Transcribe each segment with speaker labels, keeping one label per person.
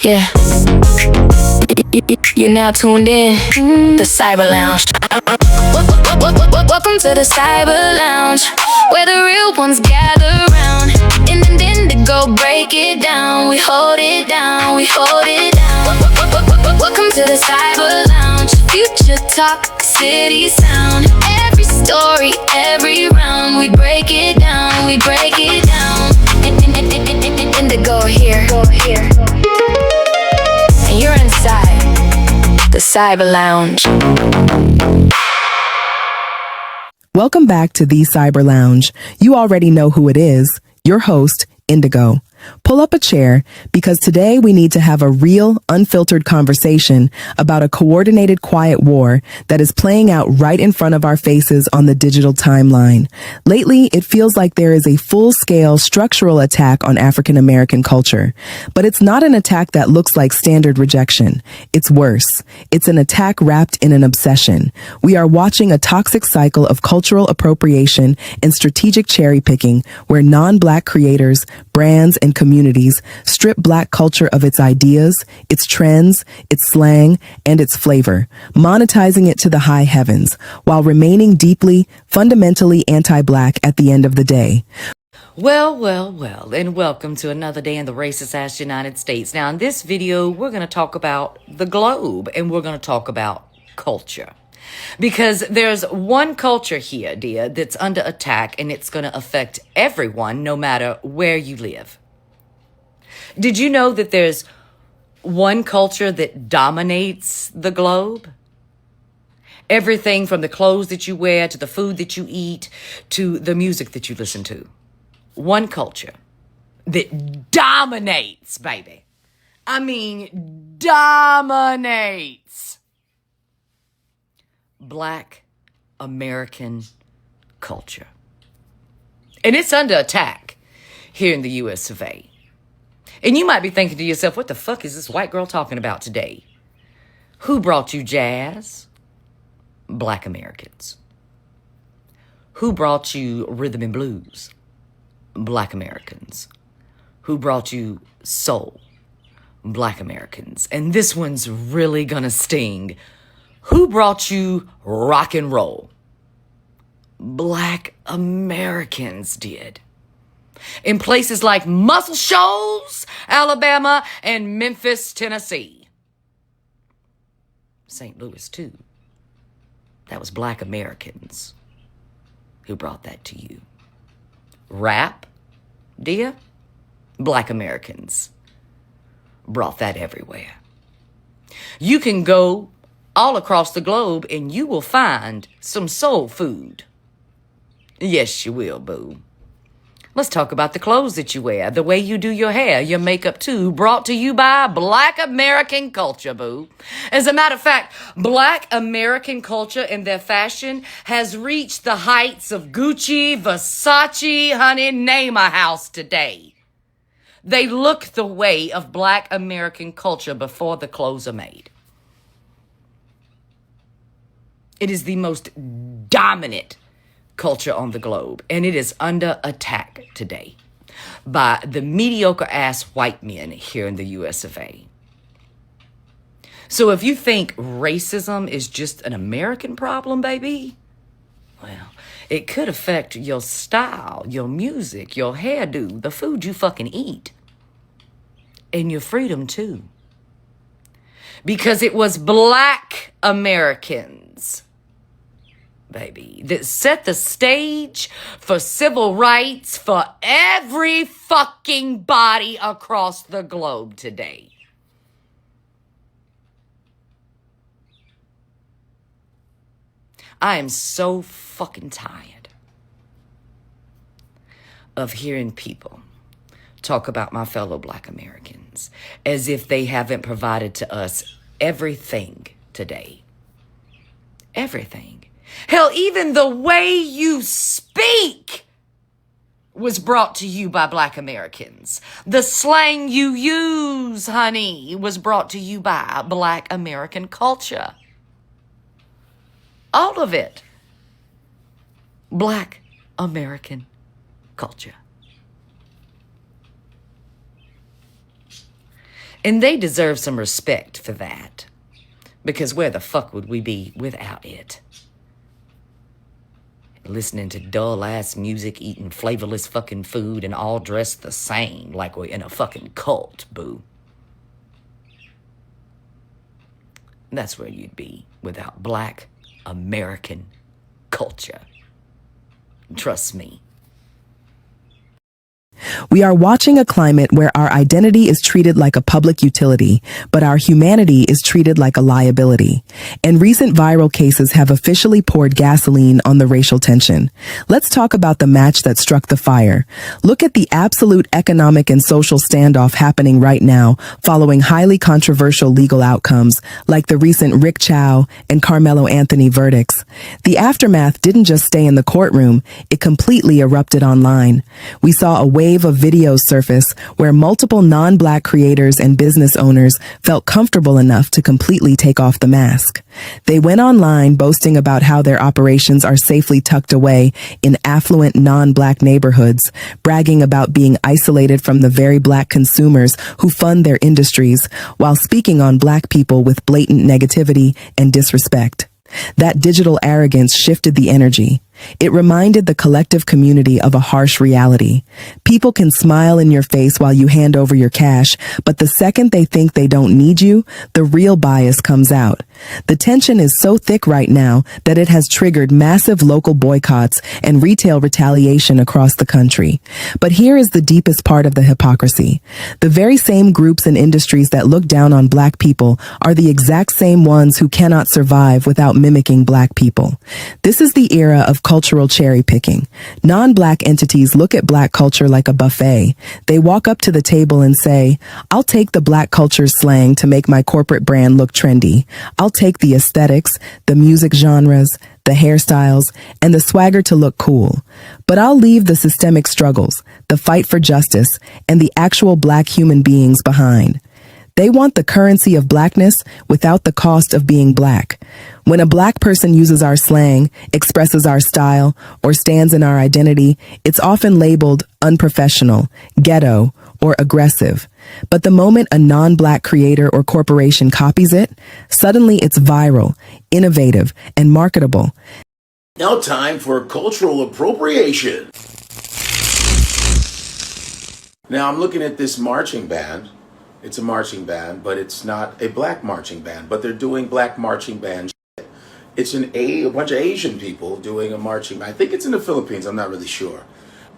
Speaker 1: Yeah. You're now tuned in the Cyber Lounge. Welcome to the Cyber Lounge, where the real ones gather round. In and Indigo, break it down. We hold it down, we hold it down. Welcome to the Cyber Lounge. Future talk, city sound. Every story, every round. We break it down, we break it down. Indigo here. And you're inside the Cyber Lounge.
Speaker 2: Welcome back to the Cyber Lounge. You already know who it is. Your host, Indigo. Pull up a chair because today we need to have a real, unfiltered conversation about a coordinated quiet war that is playing out right in front of our faces on the digital timeline. Lately, it feels like there is a full-scale structural attack on African American culture. But it's not an attack that looks like standard rejection. It's worse. It's an attack wrapped in an obsession. We are watching a toxic cycle of cultural appropriation and strategic cherry picking where non-Black creators, brands, and communities strip Black culture of its ideas, its trends, its slang, and its flavor, monetizing it to the high heavens, while remaining deeply, fundamentally anti-Black at the end of the day.
Speaker 3: Well, and welcome to another day in the racist-ass United States. Now, in this video, we're going to talk about the globe, and we're going to talk about culture. Because there's one culture here, dear, that's under attack, and it's going to affect everyone, no matter where you live. Did you know that there's one culture that dominates the globe? Everything from the clothes that you wear, to the food that you eat, to the music that you listen to. One culture that dominates, baby. I mean, dominates. Black American culture. And it's under attack here in the US of A. And you might be thinking to yourself, what the fuck is this white girl talking about today? Who brought you jazz? Black Americans. Who brought you rhythm and blues? Black Americans. Who brought you soul? Black Americans. And this one's really gonna sting. Who brought you rock and roll? Black Americans did. In places like Muscle Shoals, Alabama, and Memphis, Tennessee. St. Louis, too. That was Black Americans who brought that to you. Rap, dear? Black Americans brought that everywhere. You can go all across the globe and you will find some soul food. Yes, you will, boo. Let's talk about the clothes that you wear, the way you do your hair, your makeup too, brought to you by Black American culture, boo. As a matter of fact, Black American culture and their fashion has reached the heights of Gucci, Versace, honey, name a house today. They look the way of Black American culture before the clothes are made. It is the most dominant culture on the globe, and it is under attack today by the mediocre-ass white men here in the US of A. So if you think racism is just an American problem, baby, well, it could affect your style, your music, your hairdo, the food you fucking eat, and your freedom too. Because it was Black Americans, baby, that set the stage for civil rights for every fucking body across the globe today. I am so fucking tired of hearing people talk about my fellow Black Americans as if they haven't provided to us everything today. Everything. Hell, even the way you speak was brought to you by Black Americans. The slang you use, honey, was brought to you by Black American culture. All of it. Black American culture. And they deserve some respect for that. Because where the fuck would we be without it? Listening to dull-ass music, eating flavorless fucking food, and all dressed the same like we're in a fucking cult, boo. That's where you'd be without Black American culture. Trust me.
Speaker 2: We are watching a climate where our identity is treated like a public utility, but our humanity is treated like a liability. And recent viral cases have officially poured gasoline on the racial tension. Let's talk about the match that struck the fire. Look at the absolute economic and social standoff happening right now following highly controversial legal outcomes like the recent Rick Chow and Carmelo Anthony verdicts. The aftermath didn't just stay in the courtroom, it completely erupted online. We saw a wave of videos surface where multiple non-Black creators and business owners felt comfortable enough to completely take off the mask. They went online boasting about how their operations are safely tucked away in affluent non-Black neighborhoods, bragging about being isolated from the very Black consumers who fund their industries, while speaking on Black people with blatant negativity and disrespect. That digital arrogance shifted the energy. It reminded the collective community of a harsh reality. People can smile in your face while you hand over your cash, but the second they think they don't need you, the real bias comes out. The tension is so thick right now that it has triggered massive local boycotts and retail retaliation across the country. But here is the deepest part of the hypocrisy. The very same groups and industries that look down on Black people are the exact same ones who cannot survive without mimicking Black people. This is the era of cultural cherry picking. Non-Black entities look at Black culture like a buffet. They walk up to the table and say, "I'll take the Black culture's slang to make my corporate brand look trendy. I'll take the aesthetics, the music genres, the hairstyles, and the swagger to look cool. But I'll leave the systemic struggles, the fight for justice, and the actual Black human beings behind." They want the currency of Blackness without the cost of being Black. When a Black person uses our slang, expresses our style, or stands in our identity, it's often labeled unprofessional, ghetto, or aggressive. But the moment a non-Black creator or corporation copies it, suddenly it's viral, innovative, and marketable.
Speaker 4: Now time for cultural appropriation. Now I'm looking at this marching band. It's a marching band, but it's not a Black marching band, but they're doing Black marching band shit. It's a bunch of Asian people doing a marching band. I think it's in the Philippines, I'm not really sure.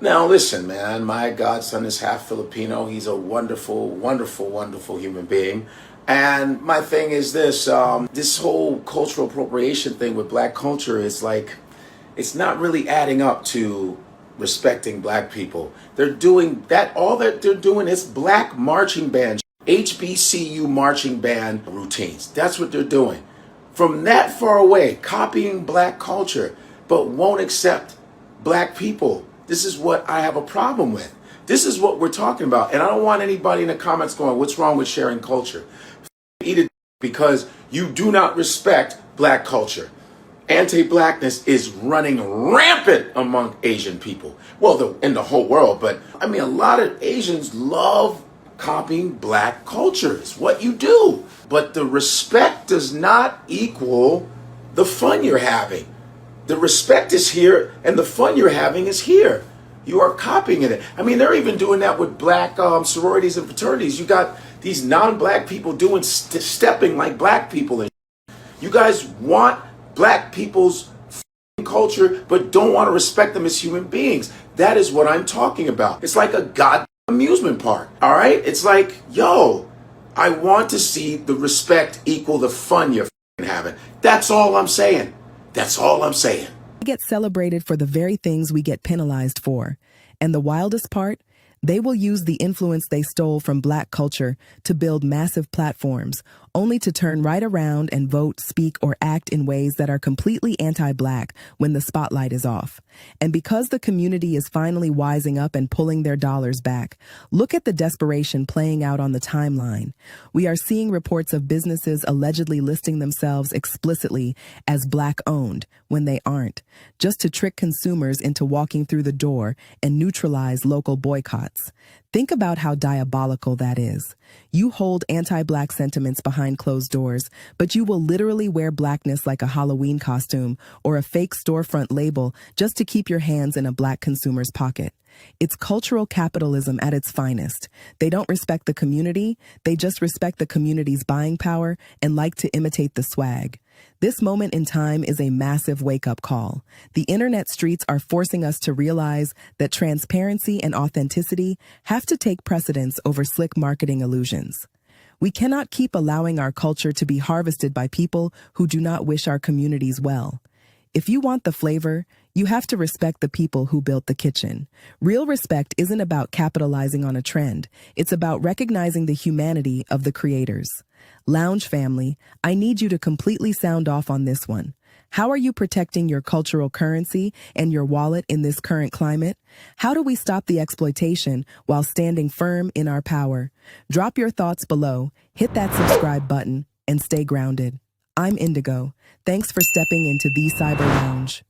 Speaker 4: Now listen, man, my godson is half Filipino. He's a wonderful, wonderful, wonderful human being. And my thing is this, this whole cultural appropriation thing with Black culture is like, it's not really adding up to respecting Black people. They're doing that, all that they're doing is Black marching band, HBCU marching band routines. That's what they're doing. From that far away, copying Black culture, but won't accept Black people. This is what I have a problem with. This is what we're talking about. And I don't want anybody in the comments going, what's wrong with sharing culture? Eat it, because you do not respect Black culture. Anti-Blackness is running rampant among Asian people. Well, in the whole world, but I mean, a lot of Asians love copying Black culture. It's what you do. But the respect does not equal the fun you're having. The respect is here and the fun you're having is here. You are copying it. I mean, they're even doing that with Black sororities and fraternities. You got these non-Black people doing stepping like Black people. And you guys want Black people's culture, but don't want to respect them as human beings. That is what I'm talking about. It's like a goddamn amusement park, all right? It's like, yo, I want to see the respect equal the fun you're having. That's all I'm saying. That's all I'm saying.
Speaker 2: We get celebrated for the very things we get penalized for. And the wildest part, they will use the influence they stole from Black culture to build massive platforms, only to turn right around and vote, speak, or act in ways that are completely anti-Black when the spotlight is off. And because the community is finally wising up and pulling their dollars back, look at the desperation playing out on the timeline. We are seeing reports of businesses allegedly listing themselves explicitly as Black-owned when they aren't, just to trick consumers into walking through the door and neutralize local boycotts. Think about how diabolical that is. You hold anti-black sentiments behind closed doors, but you will literally wear blackness like a Halloween costume or a fake storefront label just to keep your hands in a black consumer's pocket. It's cultural capitalism at its finest. They don't respect the community, they just respect the community's buying power and like to imitate the swag. This moment in time is a massive wake-up call. The internet streets are forcing us to realize that transparency and authenticity have to take precedence over slick marketing illusions. We cannot keep allowing our culture to be harvested by people who do not wish our communities well. If you want the flavor, you have to respect the people who built the kitchen. Real respect isn't about capitalizing on a trend. It's about recognizing the humanity of the creators. Lounge family, I need you to completely sound off on this one. How are you protecting your cultural currency and your wallet in this current climate? How do we stop the exploitation while standing firm in our power? Drop your thoughts below, hit that subscribe button, and stay grounded. I'm Indigo. Thanks for stepping into the Cyber Lounge.